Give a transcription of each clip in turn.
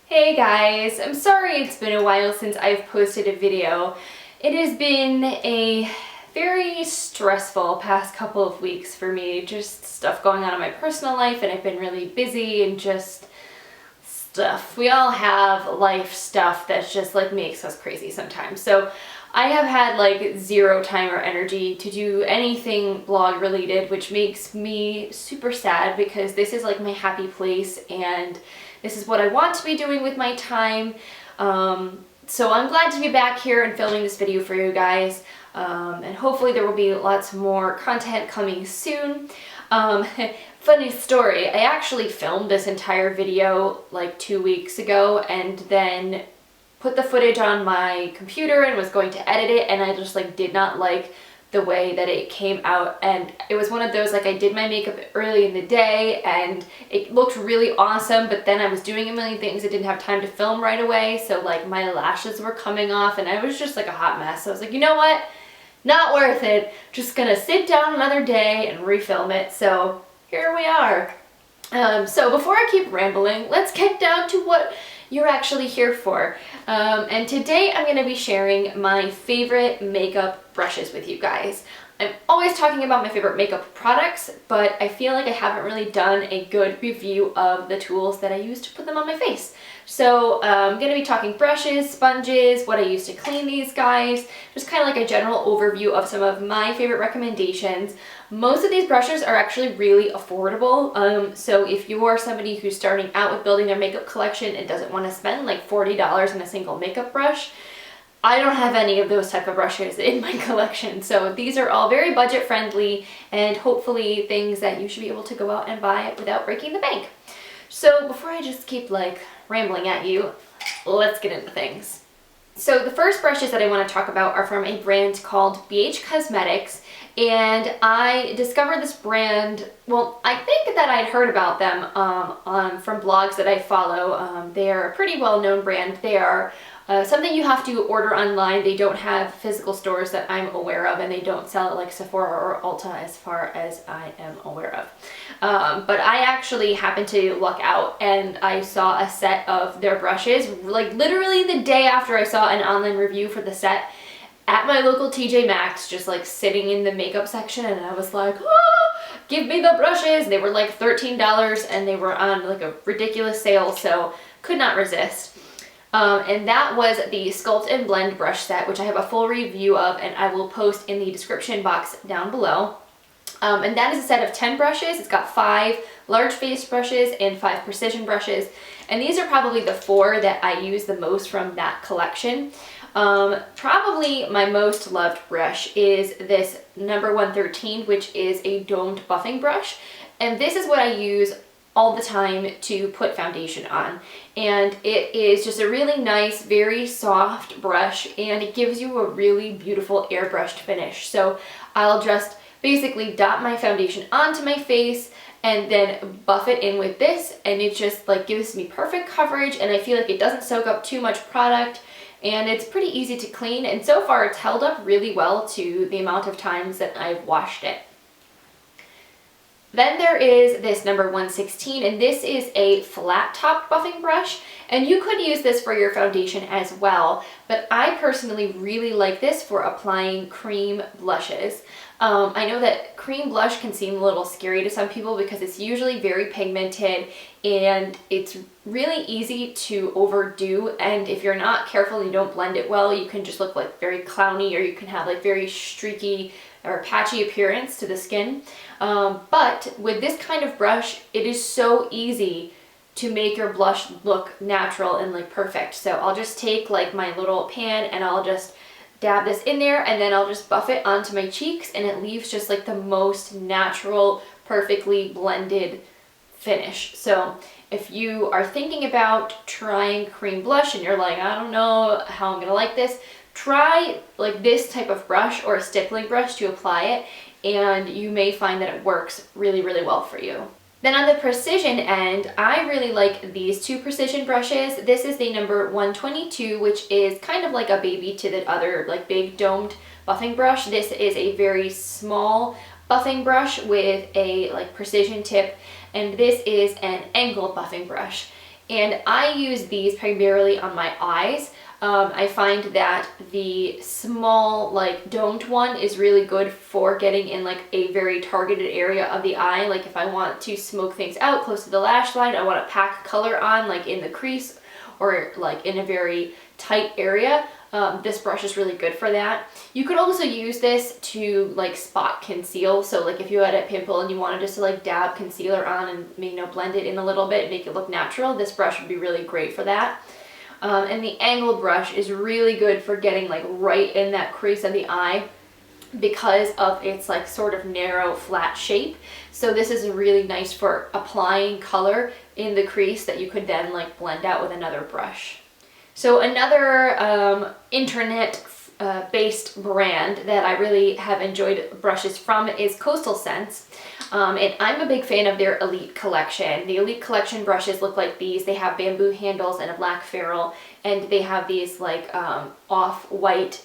Hey guys, I'm sorry it's been a while since I've posted a video. It has been a very stressful past couple of weeks for me, just stuff going on in my personal life, and I've been really busy and just stuff. We all have life stuff that's just like makes us crazy sometimes. So I have had like zero time or energy to do anything blog related, which makes me super sad because this is like my happy place and this is what I want to be doing with my time. So I'm glad to be back here and filming this video for you guys. And hopefully there will be lots more content coming soon. Funny story, I actually filmed this entire video like 2 weeks ago and then put the footage on my computer and was going to edit it, and I just like did not like the way that it came out. And it was one of those, like, I did my makeup early in the day and it looked really awesome, but then I was doing a million things. I didn't have time to film right away, so like my lashes were coming off and I was just like a hot mess. So I was like, you know what, not worth it, just gonna sit down another day and refilm it. So here we are. So before I keep rambling, let's get down to what you're actually here for. And today I'm going to be sharing my favorite makeup brushes with you guys. I'm always talking about my favorite makeup products, but I feel like I haven't really done a good review of the tools that I use to put them on my face. So I'm going to be talking brushes, sponges, what I use to clean these guys, just kind of like a general overview of some of my favorite recommendations. Most of these brushes are actually really affordable, so if you are somebody who's starting out with building their makeup collection and doesn't want to spend like $40 on a single makeup brush, I don't have any of those type of brushes in my collection. So these are all very budget friendly and hopefully things that you should be able to go out and buy without breaking the bank. So before I just keep like rambling at you, let's get into things. So the first brushes that I want to talk about are from a brand called BH Cosmetics, and I discovered this brand, well, I think that I'd heard about them from blogs that I follow. They are a pretty well-known brand. They are something you have to order online. They don't have physical stores that I'm aware of, and they don't sell at like Sephora or Ulta as far as I am aware of. But I actually happened to luck out and I saw a set of their brushes like literally the day after I saw an online review for the set at my local TJ Maxx, just like sitting in the makeup section, and I was like, oh, give me the brushes. They were like $13 and they were on like a ridiculous sale, so could not resist. And that was the Sculpt and Blend brush set, which I have a full review of and I will post in the description box down below. And that is a set of 10 brushes. It's got 5 large face brushes and 5 precision brushes. And these are probably the 4 that I use the most from that collection. Probably my most loved brush is this number 113, which is a domed buffing brush. And this is what I use all the time to put foundation on. And it is just a really nice, very soft brush, and it gives you a really beautiful airbrushed finish. So I'll just basically dot my foundation onto my face and then buff it in with this, and it just like gives me perfect coverage, and I feel like it doesn't soak up too much product, and it's pretty easy to clean, and so far it's held up really well to the amount of times that I've washed it. Then there is this number 116, and this is a flat top buffing brush, and you could use this for your foundation as well, but I personally really like this for applying cream blushes. I know that cream blush can seem a little scary to some people because it's usually very pigmented and it's really easy to overdo, and if you're not careful and you don't blend it well, you can just look like very clowny, or you can have like very streaky or patchy appearance to the skin. But with this kind of brush, it is so easy to make your blush look natural and like perfect. So I'll just take like my little pan and I'll just dab this in there, and then I'll just buff it onto my cheeks, and it leaves just like the most natural, perfectly blended finish. So if you are thinking about trying cream blush and you're like, I don't know how I'm gonna like this, try like this type of brush or a stippling brush to apply it, and you may find that it works really, really well for you. Then on the precision end, I really like these 2 precision brushes. This is the number 122, which is kind of like a baby to the other like big domed buffing brush. This is a very small buffing brush with a like precision tip, and this is an angled buffing brush. and I use these primarily on my eyes. I find that the small, like, domed one is really good for getting in like a very targeted area of the eye. Like if I want to smoke things out close to the lash line, I want to pack color on like in the crease or like in a very tight area. This brush is really good for that. You could also use this to like spot conceal. So like if you had a pimple and you wanted just to like dab concealer on and, you know, blend it in a little bit, make it look natural, this brush would be really great for that. And the angled brush is really good for getting like right in that crease of the eye because of its like sort of narrow flat shape. So this is really nice for applying color in the crease that you could then like blend out with another brush. So another internet based brand that I really have enjoyed brushes from is Coastal Scents. And I'm a big fan of their Elite Collection. The Elite Collection brushes look like these. They have bamboo handles and a black ferrule, and they have these like off-white,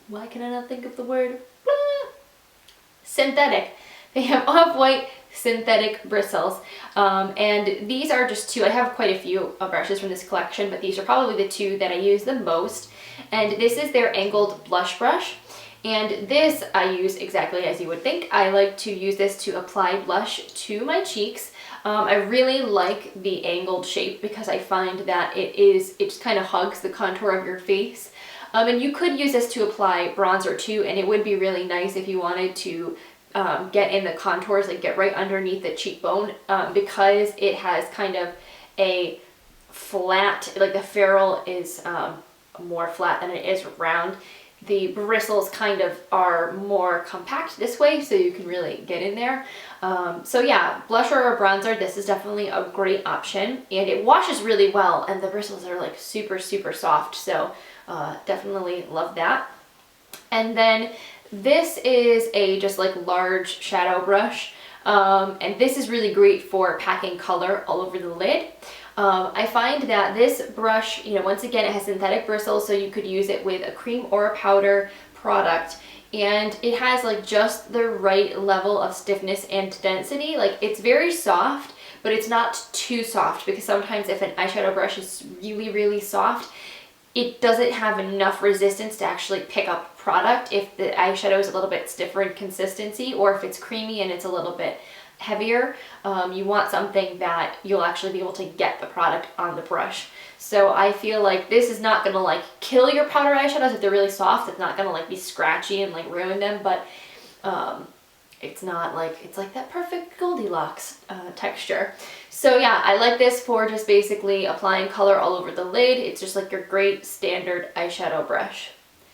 why can I not think of the word? Synthetic. They have off-white synthetic bristles, and these are just two. I have quite a few brushes from this collection, but these are probably the two that I use the most. And this is their angled blush brush, and this I use exactly as you would think. I like to use this to apply blush to my cheeks. I really like the angled shape because I find that it just kind of hugs the contour of your face. And you could use this to apply bronzer too, and it would be really nice if you wanted to get in the contours, like get right underneath the cheekbone, because it has kind of a flat, like the ferrule is more flat than it is round. The bristles kind of are more compact this way, so you can really get in there. So yeah, blusher or bronzer, this is definitely a great option, and it washes really well, and the bristles are like super, super soft, so definitely love that. And then this is a just like large shadow brush, and this is really great for packing color all over the lid. I find that this brush, you know, once again, it has synthetic bristles, so you could use it with a cream or a powder product, and it has like just the right level of stiffness and density. Like it's very soft, but it's not too soft, because sometimes if an eyeshadow brush is really, really soft, it doesn't have enough resistance to actually pick up product if the eyeshadow is a little bit stiffer in consistency, or if it's creamy and it's a little bit heavier. You want something that you'll actually be able to get the product on the brush. So I feel like this is not gonna like kill your powder eyeshadows if they're really soft. It's not gonna like be scratchy and like ruin them, but it's not like, it's like that perfect Goldilocks texture. So yeah, I like this for just basically applying color all over the lid. It's just like your great standard eyeshadow brush.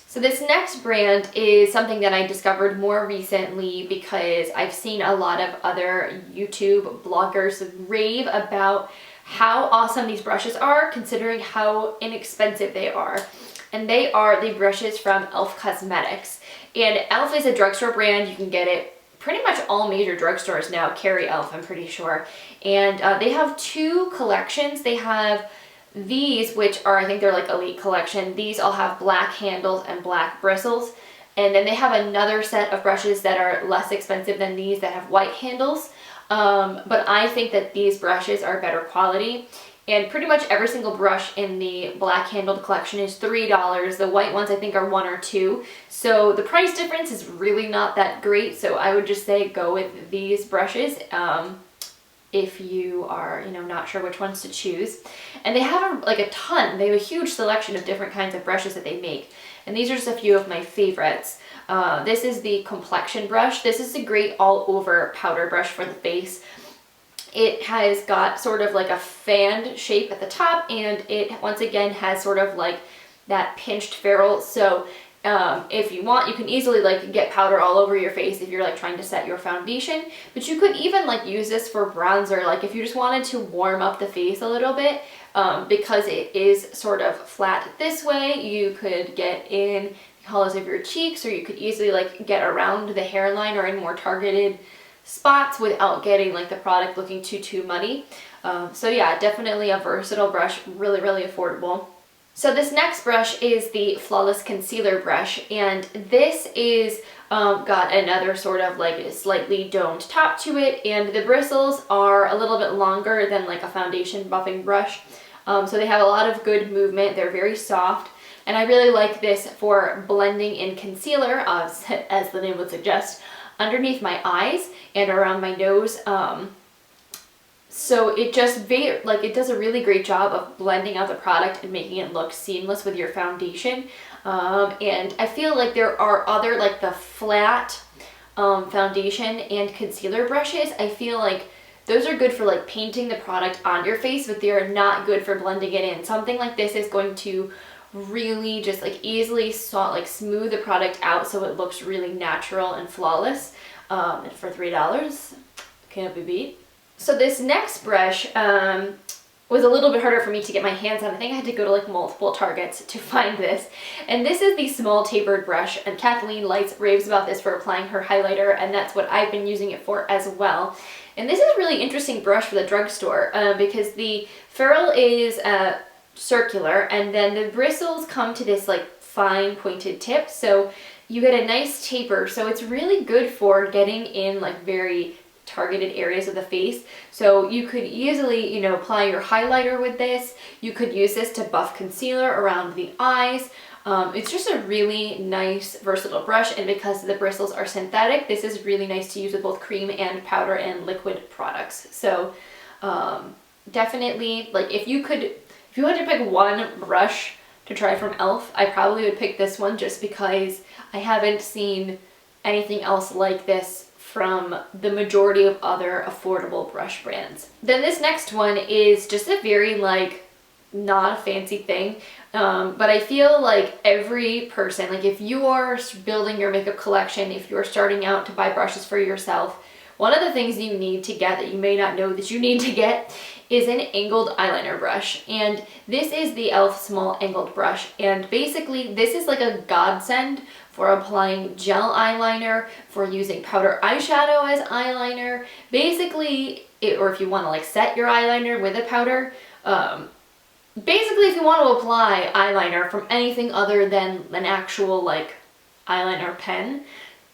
So this next brand is something that I discovered more recently because I've seen a lot of other YouTube bloggers rave about how awesome these brushes are, considering how inexpensive they are. And they are the brushes from e.l.f. Cosmetics. And e.l.f. is a drugstore brand. You can get it pretty much all major drugstores now carry e.l.f., I'm pretty sure. And they have two collections. They have these, which are, I think they're like Elite Collection. These all have black handles and black bristles. And then they have another set of brushes that are less expensive than these that have white handles. But I think that these brushes are better quality. And pretty much every single brush in the black handled collection is $3. The white ones I think are $1 or $2. So the price difference is really not that great. So I would just say go with these brushes if you are, you know, not sure which ones to choose. And they have like a ton. They have a huge selection of different kinds of brushes that they make. And these are just a few of my favorites. This is the Complexion Brush. This is a great all-over powder brush for the face. It has got sort of like a fanned shape at the top, and it once again has sort of like that pinched ferrule. So if you want, you can easily like get powder all over your face if you're like trying to set your foundation. But you could even like use this for bronzer, like if you just wanted to warm up the face a little bit, because it is sort of flat this way. You could get in the hollows of your cheeks, or you could easily like get around the hairline or in more targeted spots without getting like the product looking too muddy. So yeah, definitely a versatile brush, really, really affordable. So this next brush is the Flawless Concealer Brush, and this is got another sort of like slightly domed top to it, and the bristles are a little bit longer than like a foundation buffing brush. So they have a lot of good movement. They're very soft, and I really like this for blending in concealer, as the name would suggest, underneath my eyes and around my nose. So it just it does a really great job of blending out the product and making it look seamless with your foundation. And I feel like there are other, like the flat foundation and concealer brushes. I feel like those are good for like painting the product on your face, but they are not good for blending it in. Something like this is going to really just like easily smooth the product out so it looks really natural and flawless. And for $3, can't be beat. So this next brush was a little bit harder for me to get my hands on. I think I had to go to like multiple Targets to find this. And this is the small tapered brush, and Kathleen raves about this for applying her highlighter, and that's what I've been using it for as well. And this is a really interesting brush for the drugstore because the ferrule is circular, and then the bristles come to this like fine pointed tip, so you get a nice taper. So it's really good for getting in like very targeted areas of the face. So you could easily, you know, apply your highlighter with this. You could use this to buff concealer around the eyes. It's just a really nice versatile brush, and because the bristles are synthetic, this is really nice to use with both cream and powder and liquid products. So definitely, like if you had to pick one brush to try from e.l.f., I probably would pick this one, just because I haven't seen anything else like this from the majority of other affordable brush brands. Then this next one is just a very like not a fancy thing, but I feel like every person, like if you are building your makeup collection, if you're starting out to buy brushes for yourself, one of the things you need to get that you may not know that you need to get is an angled eyeliner brush. And this is the e.l.f. small angled brush, and basically this is like a godsend for applying gel eyeliner, for using powder eyeshadow as eyeliner, basically, or if you want to like set your eyeliner with a powder. Basically, if you want to apply eyeliner from anything other than an actual like eyeliner pen,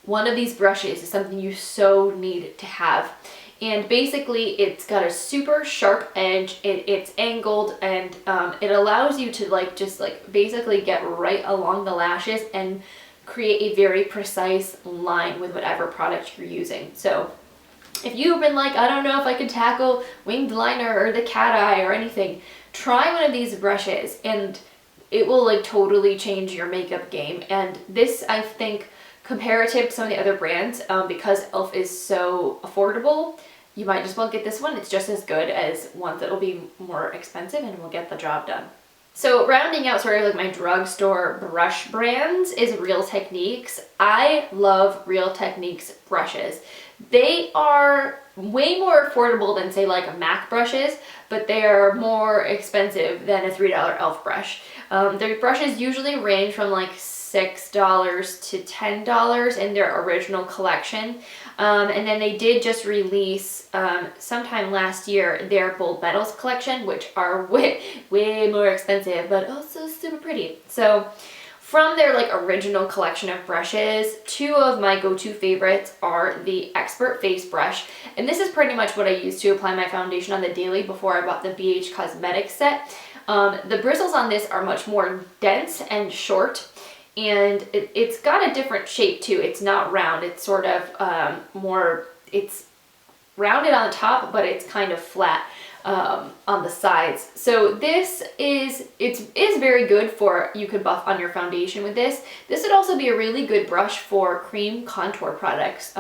one of these brushes is something you so need to have. And basically it's got a super sharp edge, it's angled, and it allows you to like just like basically get right along the lashes and create a very precise line with whatever product you're using. So if you've been like, I don't know if I could tackle winged liner or the cat eye or anything, try one of these brushes and it will like totally change your makeup game. And this, I think, comparative to some of the other brands, because e.l.f. is so affordable, you might just well get this one. It's just as good as ones that will be more expensive and will get the job done. So rounding out sort of like my drugstore brush brands is Real Techniques. I love Real Techniques brushes. They are way more affordable than say like MAC brushes, but they are more expensive than a $3 e.l.f. brush. Their brushes usually range from like $6 to $10 in their original collection. And then they did just release sometime last year their Bold Metals collection, which are way more expensive, but also super pretty. So from their like original collection of brushes, two of my go-to favorites are the Expert Face Brush, and this is pretty much what I use to apply my foundation on the daily before I bought the BH Cosmetics set. The bristles on this are much more dense and short, and it's got a different shape too. It's not round, it's sort of it's rounded on the top, but it's kind of flat on the sides. So this is very good for, you could buff on your foundation with this. This would also be a really good brush for cream contour products.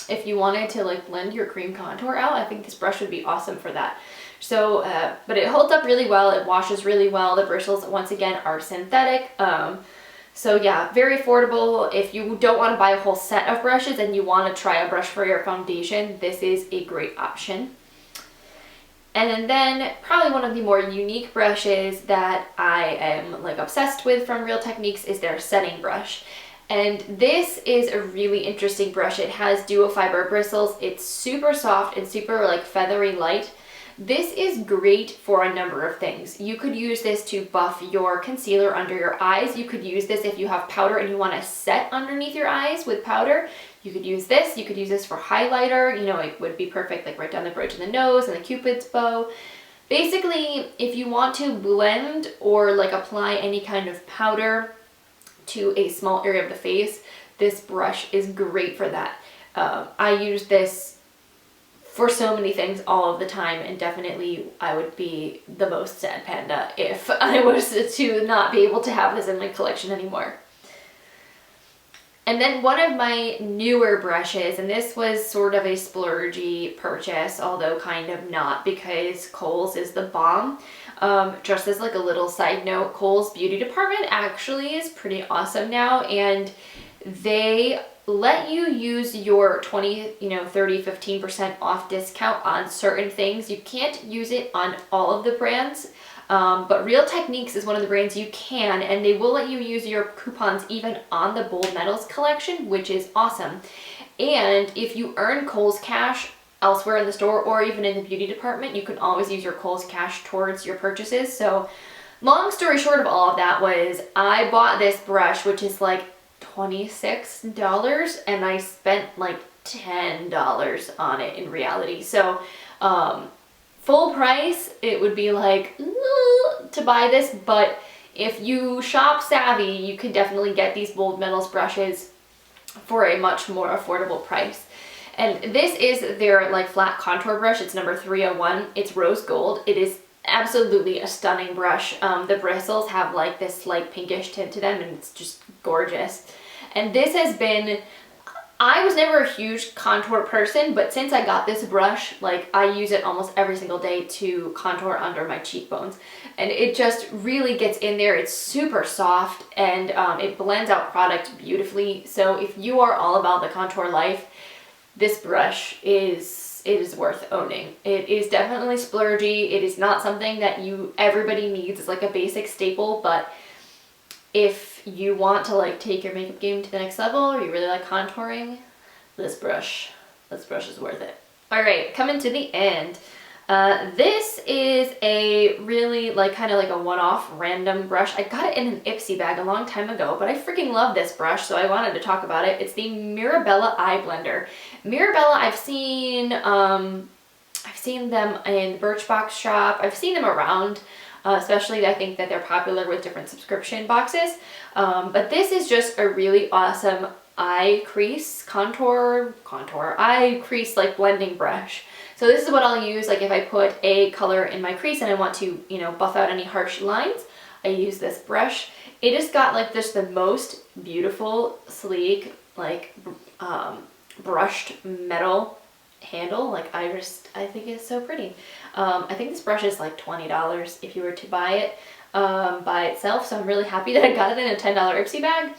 If you wanted to like blend your cream contour out, I think this brush would be awesome for that. So, but it holds up really well, it washes really well. The bristles, once again, are synthetic. So yeah, very affordable. If you don't want to buy a whole set of brushes and you want to try a brush for your foundation, this is a great option. And then probably one of the more unique brushes that I am like obsessed with from Real Techniques is their setting brush. And this is a really interesting brush. It has dual fiber bristles. It's super soft and super like feathery light. This is great for a number of things. You could use this to buff your concealer under your eyes. You could use this if you have powder and you want to set underneath your eyes with powder. You could use this. You could use this for highlighter. You know, it would be perfect like right down the bridge of the nose and the Cupid's bow. Basically, if you want to blend or like apply any kind of powder to a small area of the face, this brush is great for that. I use this for so many things all of the time, and definitely I would be the most sad panda if I was to not be able to have this in my collection anymore. And then one of my newer brushes, and this was sort of a splurgy purchase, although kind of not, because Kohl's is the bomb. Just as like a little side note, Kohl's beauty department actually is pretty awesome now, and they let you use your 20, 30, 15% off discount on certain things. You can't use it on all of the brands, but Real Techniques is one of the brands you can, and they will let you use your coupons even on the Bold Metals collection, which is awesome. And if you earn Kohl's cash elsewhere in the store or even in the beauty department, you can always use your Kohl's cash towards your purchases. So long story short of all of that was I bought this brush, which is like $26, and I spent like $10 on it in reality. So full price, it would be like to buy this, but if you shop savvy, you can definitely get these Bold Metals brushes for a much more affordable price. And this is their like flat contour brush. It's number 301. It's rose gold. It is absolutely a stunning brush. The bristles have like this like pinkish tint to them, and it's just gorgeous. And this has been, I was never a huge contour person, but since I got this brush, like I use it almost every single day to contour under my cheekbones, and it just really gets in there. It's super soft, and it blends out product beautifully. So if you are all about the contour life, this brush is worth owning. It is definitely splurgy. It is not something that everybody needs. It's like a basic staple, but if you want to like take your makeup game to the next level, or you really like contouring, this brush is worth it. All right, coming to the end. This is a really like kind of like a one-off random brush. I got it in an Ipsy bag a long time ago, but I freaking love this brush, so I wanted to talk about it. It's the Mirabella Eye Blender. Mirabella, I've seen them in the Birchbox shop. I've seen them around. Especially I think that they're popular with different subscription boxes. But this is just a really awesome eye crease, eye crease like blending brush. So this is what I'll use like if I put a color in my crease and I want to, buff out any harsh lines. I use this brush. It has got like just the most beautiful, sleek, like brushed metal handle. Like I think it's so pretty. I think this brush is like $20 if you were to buy it by itself, so I'm really happy that I got it in a $10 Ipsy bag.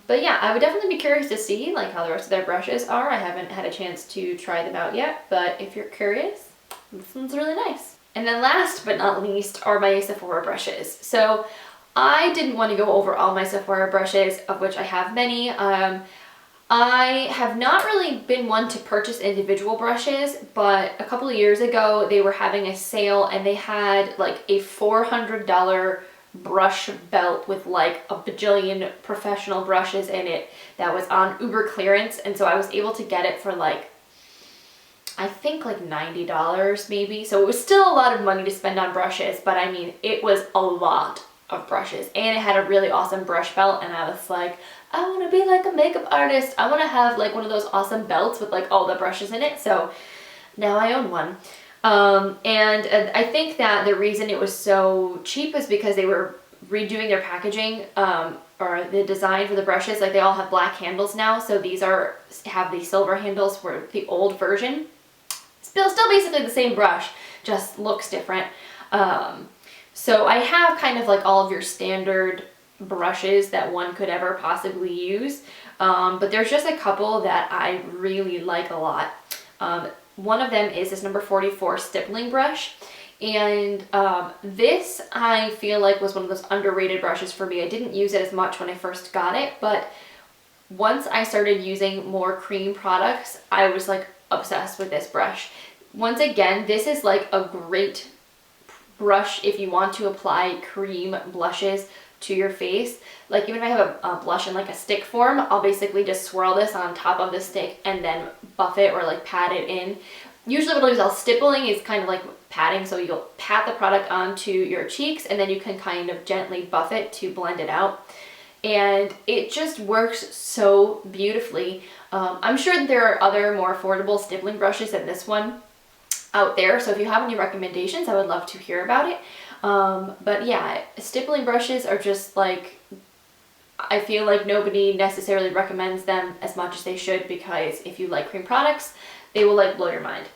But yeah, I would definitely be curious to see like how the rest of their brushes are. I haven't had a chance to try them out yet, but if you're curious, this one's really nice. And then last but not least are my Sephora brushes. So I didn't want to go over all my Sephora brushes, of which I have many. I have not really been one to purchase individual brushes, but a couple of years ago they were having a sale and they had like a $400 brush belt with like a bajillion professional brushes in it that was on Uber clearance, and so I was able to get it for like, I think like $90 maybe. So it was still a lot of money to spend on brushes, but I mean it was a lot of brushes, and it had a really awesome brush belt, and I was like, I want to be like a makeup artist. I want to have like one of those awesome belts with like all the brushes in it. So now I own one. And I think that the reason it was so cheap is because they were redoing their packaging or the design for the brushes. Like they all have black handles now. So these have the silver handles for the old version. Still basically the same brush, just looks different. So I have kind of like all of your standard brushes that one could ever possibly use, but there's just a couple that I really like a lot. One of them is this number 44 stippling brush, and this I feel like was one of those underrated brushes for me. I didn't use it as much when I first got it, but once I started using more cream products, I was like obsessed with this brush. Once again, this is like a great brush if you want to apply cream blushes to your face. Like even if I have a blush in like a stick form, I'll basically just swirl this on top of the stick and then buff it or like pat it in. Usually what I'll use, stippling is kind of like patting, so you'll pat the product onto your cheeks and then you can kind of gently buff it to blend it out. And it just works so beautifully. I'm sure that there are other more affordable stippling brushes than this one out there, so if you have any recommendations, I would love to hear about it. But yeah, stippling brushes are just like, I feel like nobody necessarily recommends them as much as they should, because if you like cream products, they will like blow your mind.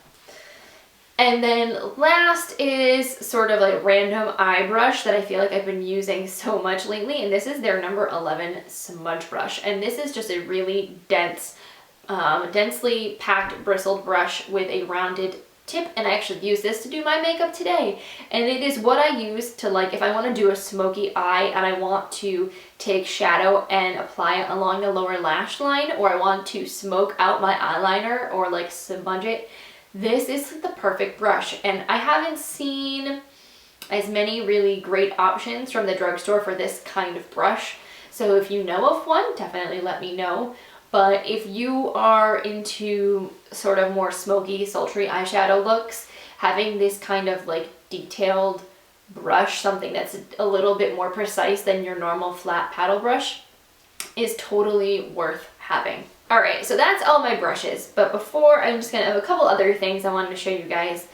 And then last is sort of like a random eye brush that I feel like I've been using so much lately, and this is their number 11 Smudge brush. And this is just a really dense, densely packed bristled brush with a rounded tip, and I actually use this to do my makeup today. And it is what I use to, like, if I want to do a smoky eye and I want to take shadow and apply it along the lower lash line, or I want to smoke out my eyeliner or like smudge it, this is the perfect brush. And I haven't seen as many really great options from the drugstore for this kind of brush. So if you know of one, definitely let me know. But if you are into sort of more smoky, sultry eyeshadow looks, having this kind of like detailed brush, something that's a little bit more precise than your normal flat paddle brush, is totally worth having. Alright, so that's all my brushes, but before, I'm just going to have a couple other things I wanted to show you guys.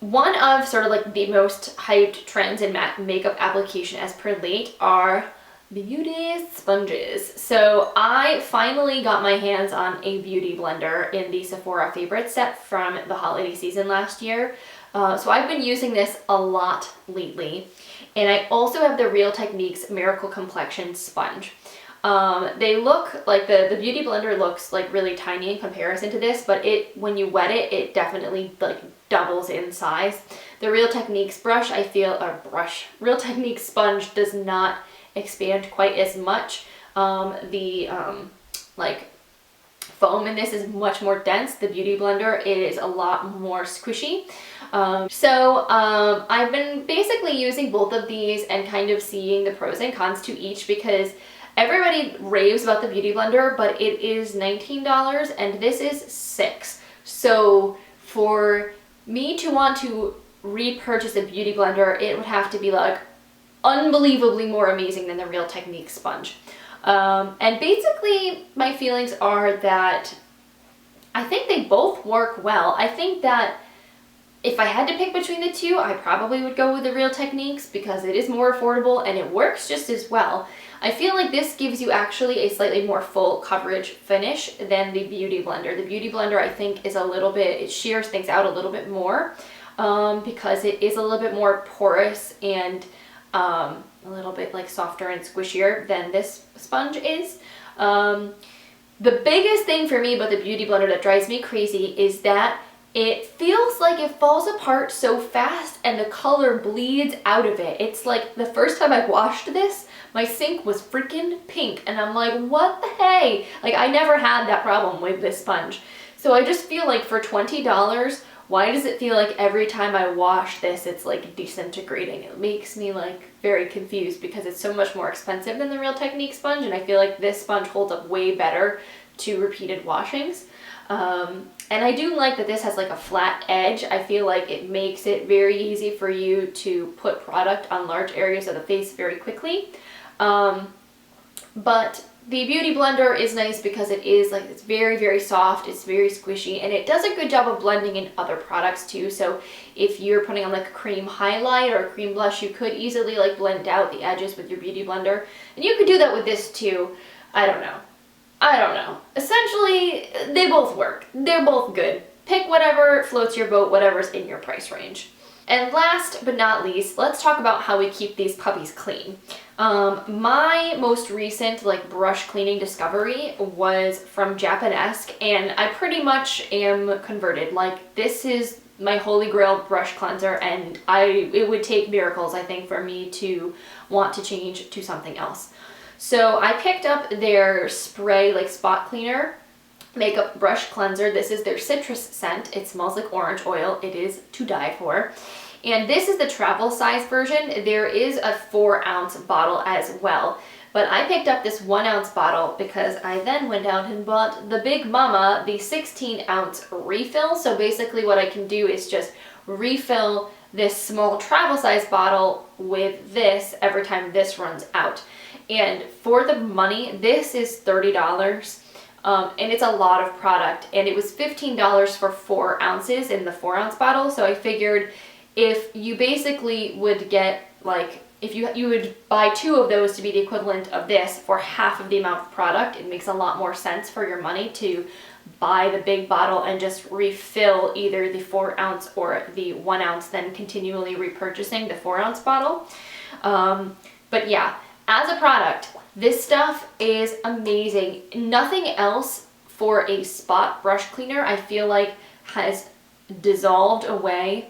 One of sort of like the most hyped trends in makeup application as per late are beauty sponges. So I finally got my hands on a beauty blender in the Sephora favorite set from the holiday season last year. So I've been using this a lot lately. And I also have the Real Techniques Miracle Complexion sponge. They look like, the Beauty Blender looks like really tiny in comparison to this, but when you wet it, it definitely like doubles in size. The Real Techniques brush, Real Techniques sponge does not expand quite as much. Like foam in this is much more dense. The Beauty Blender is a lot more squishy. I've been basically using both of these and kind of seeing the pros and cons to each, because everybody raves about the Beauty Blender, but it is $19 and this is $6. So for me to want to repurchase a Beauty Blender, it would have to be like unbelievably more amazing than the Real Techniques sponge. And basically my feelings are that I think they both work well. I think that if I had to pick between the two, I probably would go with the Real Techniques because it is more affordable and it works just as well. I feel like this gives you actually a slightly more full coverage finish than the Beauty Blender. The Beauty Blender, I think, is a little bit, it shears things out a little bit more because it is a little bit more porous and a little bit like softer and squishier than this sponge is. The biggest thing for me about the Beauty Blender that drives me crazy is that it feels like it falls apart so fast and the color bleeds out of it. It's like the first time I washed this, my sink was freaking pink and I'm like, what the hey? Like, I never had that problem with this sponge. So I just feel like for $20, why does it feel like every time I wash this, it's like disintegrating? It makes me like very confused because it's so much more expensive than the Real Techniques sponge, and I feel like this sponge holds up way better to repeated washings. And I do like that this has like a flat edge. I feel like it makes it very easy for you to put product on large areas of the face very quickly. But the Beauty Blender is nice because it is like, it's very, very soft, it's very squishy, and it does a good job of blending in other products too. So if you're putting on like a cream highlight or a cream blush, you could easily like blend out the edges with your Beauty Blender. And you could do that with this too. I don't know. Essentially, they both work. They're both good. Pick whatever floats your boat, whatever's in your price range. And last but not least, let's talk about how we keep these puppies clean. My most recent like brush cleaning discovery was from Japonesque, and I pretty much am converted. Like, this is my holy grail brush cleanser, and it would take miracles, I think, for me to want to change to something else. So I picked up their spray like spot cleaner makeup brush cleanser. This is their citrus scent. It smells like orange oil. It is to die for. And this is the travel size version. There is a 4-ounce bottle as well. But I picked up this 1-ounce bottle because I then went out and bought the Big Mama, the 16-ounce refill. So basically what I can do is just refill this small travel size bottle with this every time this runs out. And for the money, this is $30. And it's a lot of product. And it was $15 for 4 ounces in the 4-ounce bottle. So I figured if you basically would get like, if you would buy 2 of those to be the equivalent of this for half of the amount of product, it makes a lot more sense for your money to buy the big bottle and just refill either the 4-ounce or the 1-ounce, then continually repurchasing the 4-ounce bottle. But yeah, as a product, this stuff is amazing. Nothing else for a spot brush cleaner I feel like has dissolved away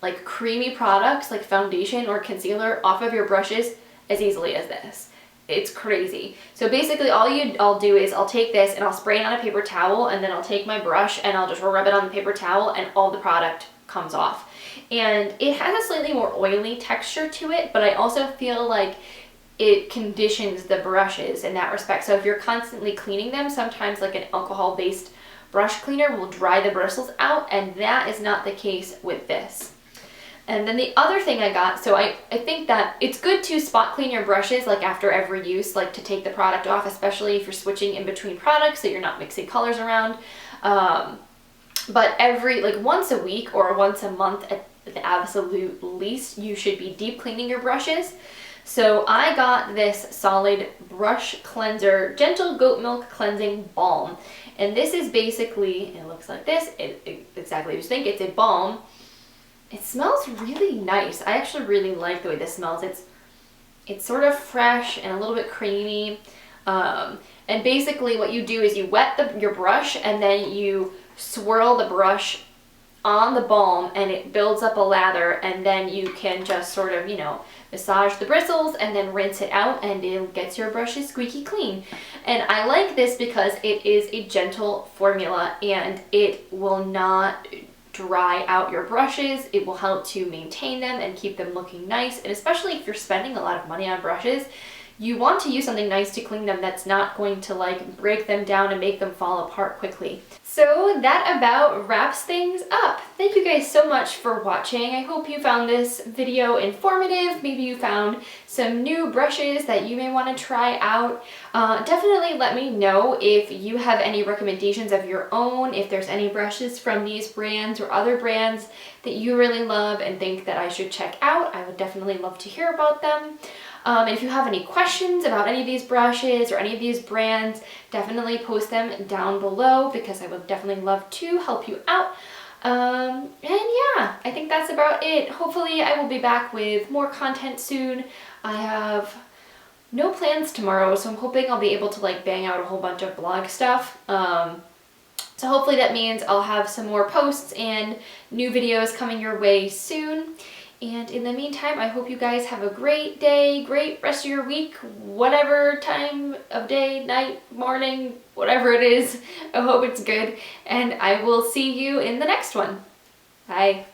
like creamy products like foundation or concealer off of your brushes as easily as this. It's crazy. So basically I'll do is I'll take this and I'll spray it on a paper towel, and then I'll take my brush and I'll just rub it on the paper towel, and all the product comes off. And it has a slightly more oily texture to it, but I also feel like it conditions the brushes in that respect. So if you're constantly cleaning them, sometimes like an alcohol-based brush cleaner will dry the bristles out, and that is not the case with this. And then the other thing I got, so I think that it's good to spot clean your brushes like after every use, like to take the product off, especially if you're switching in between products so you're not mixing colors around. But like once a week or once a month at the absolute least, you should be deep cleaning your brushes. So I got this solid brush cleanser, gentle goat milk cleansing balm. And this is basically, it looks like this, exactly what you think, it's a balm. It smells really nice. I actually really like the way this smells. It's sort of fresh and a little bit creamy. And basically what you do is you wet your brush, and then you swirl the brush on the balm, and it builds up a lather, and then you can just sort of, massage the bristles and then rinse it out, and it gets your brushes squeaky clean. And I like this because it is a gentle formula and it will not dry out your brushes. It will help to maintain them and keep them looking nice. And especially if you're spending a lot of money on brushes, you want to use something nice to clean them that's not going to like break them down and make them fall apart quickly. So that about wraps things up. Thank you guys so much for watching. I hope you found this video informative. Maybe you found some new brushes that you may want to try out. Definitely let me know if you have any recommendations of your own, if there's any brushes from these brands or other brands that you really love and think that I should check out. I would definitely love to hear about them. And if you have any questions about any of these brushes or any of these brands, definitely post them down below because I would definitely love to help you out. And yeah, I think that's about it. Hopefully I will be back with more content soon. I have no plans tomorrow, so I'm hoping I'll be able to like bang out a whole bunch of blog stuff. So hopefully that means I'll have some more posts and new videos coming your way soon. And in the meantime, I hope you guys have a great day, great rest of your week, whatever time of day, night, morning, whatever it is. I hope it's good, and I will see you in the next one. Bye.